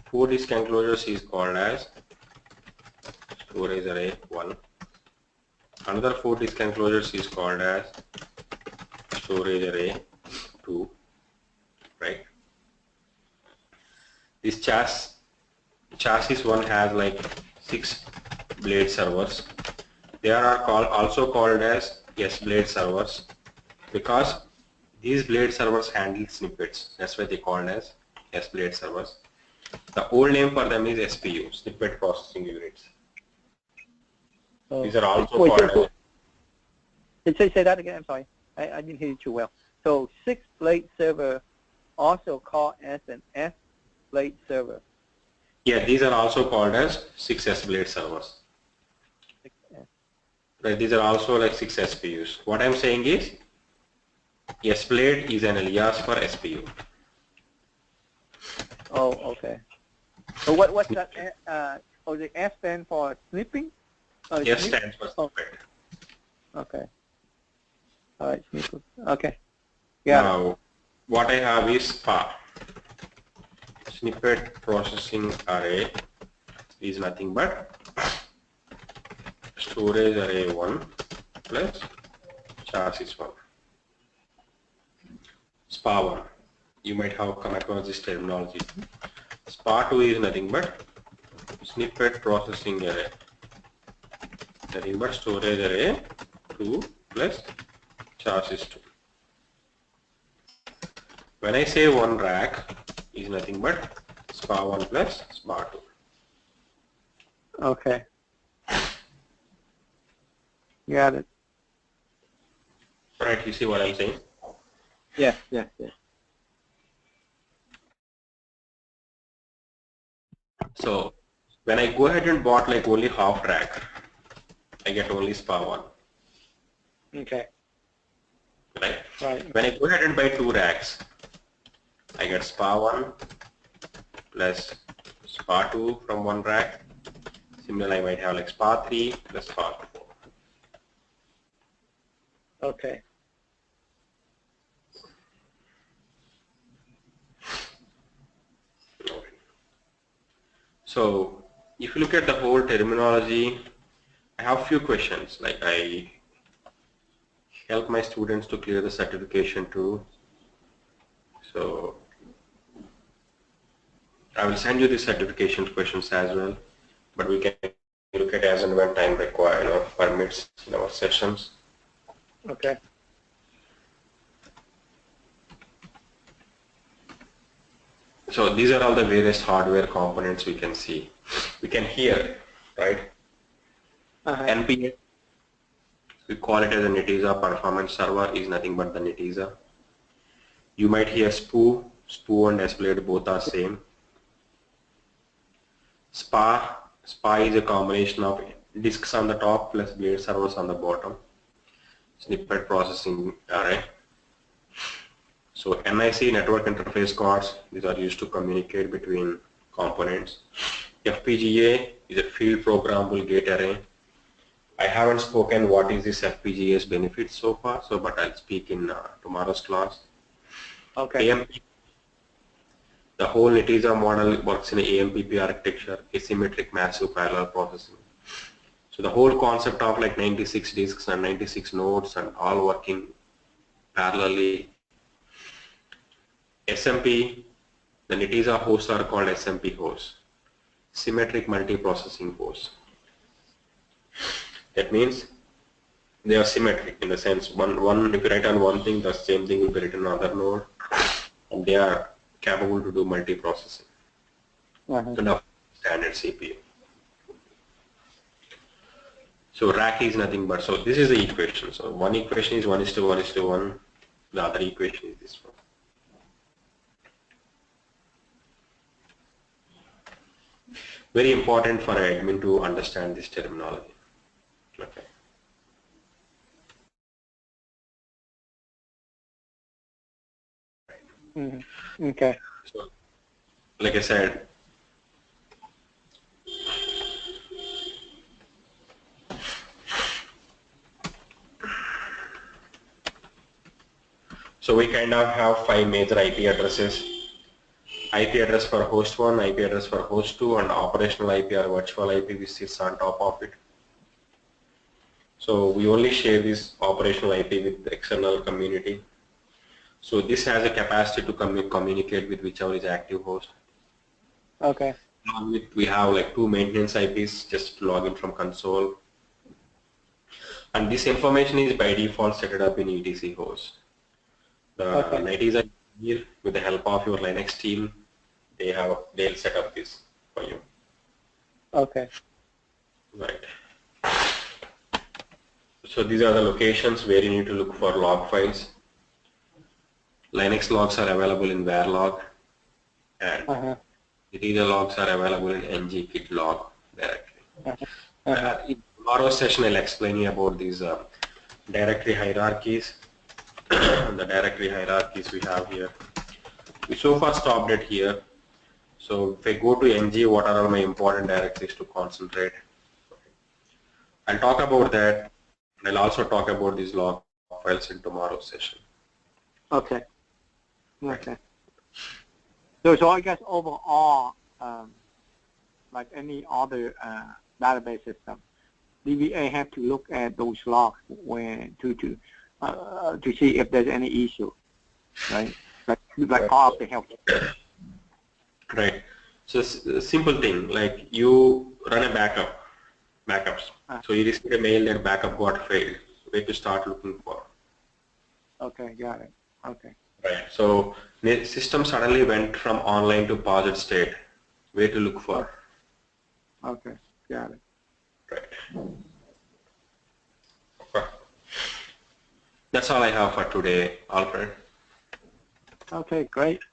4 disk enclosures is called as storage array 1. Another 4 disk enclosures is called as storage array 2, right? This chassis 1 has like 6 blade servers. They are also called as S blade servers because these blade servers handle snippets. That's why they called as S blade servers. The old name for them is SPU, snippet processing units. These are also called as... Say that again. I'm sorry. I didn't hear you too well. So 6 blade server also called as an S blade server. Yeah, these are also called as 6 S blade servers. 6S. Right, these are also like 6 SPUs. What I'm saying is S blade is an alias for SPU. Oh, okay. So what's that? The S stand for snipping? S stands for oh, snippet. okay. All right. Okay. Yeah. Now, what I have is SPA. Snippet processing array is nothing but storage array 1 plus chassis 1. SPA 1. You might have come across this terminology. SPA 2 is nothing but snippet processing array. Nothing but storage array 2 plus chassis 2. When I say one rack is nothing but SPA 1 plus SPA 2. Okay. Got it. Right, you see what I'm saying? Yes, yes, yes. So when I go ahead and bought like only half rack, I get only SPA 1. Okay. Right? Right. When I go ahead and buy 2 racks, I get SPA 1 plus SPA 2 from one rack. Similarly, I might have like SPA 3 plus SPA 4. Okay. So if you look at the whole terminology, I have few questions. Like I help my students to clear the certification too. So I will send you the certification questions as well, but we can look at as and when time require, permits in our sessions. Okay. So these are all the various hardware components we can see. We can hear, right? NPA, we call it as a Netezza performance server, is nothing but the Netezza. You might hear SPU and SPLADE both are same. SPA is a combination of disks on the top plus blade servers on the bottom. Snippet processing array. So NIC, network interface cards, these are used to communicate between components. FPGA is a field programmable gate array. I haven't spoken what is this FPGA's benefit so far, but I'll speak in tomorrow's class. Okay. AMP, the whole Netezza model works in AMPP architecture, asymmetric massive parallel processing. So the whole concept of like 96 disks and 96 nodes and all working parallelly. SMP, the Netezza hosts are called SMP hosts, symmetric multiprocessing hosts. That means they are symmetric in the sense one if you write on one thing, the same thing will be written on another node, and they are capable to do multiprocessing. Standard CPU. So rack is nothing but, so this is the equation. So one equation is 1:1:1. The other equation is this one. Very important for an admin to understand this terminology. Okay. Okay. So, like I said, so we kind of have 5 major IP addresses. IP address for host 1, IP address for host 2, and operational IP or virtual IP which sits on top of it. So we only share this operational IP with the external community. So this has a capacity to communicate with whichever is active host. Okay. We have like 2 maintenance IPs just to log in from console. And this information is by default set it up in etc host. The Netezza here, with the help of your Linux team, they'll set up this for you. Okay. Right. So these are the locations where you need to look for log files. Linux logs are available in varlog, and Netezza logs are available in ngkit log directly. In tomorrow's session, I'll explain you about these directory hierarchies. The directory hierarchies we have here. We so far stopped it here. So if I go to ng, what are all my important directories to concentrate? I'll talk about that. I'll also talk about these log files in tomorrow's session. Okay. Okay. So I guess overall, like any other database system, DBA have to look at those logs when to see if there's any issue, right? Like part of the help. Right. So it's a simple thing, like you run a backups. So you receive a mail that backup got failed. Where to start looking for? Okay, got it. Okay. Right. So the system suddenly went from online to paused state. Where to look for? Okay, got it. Right. Okay. That's all I have for today, Alfred. Okay, great.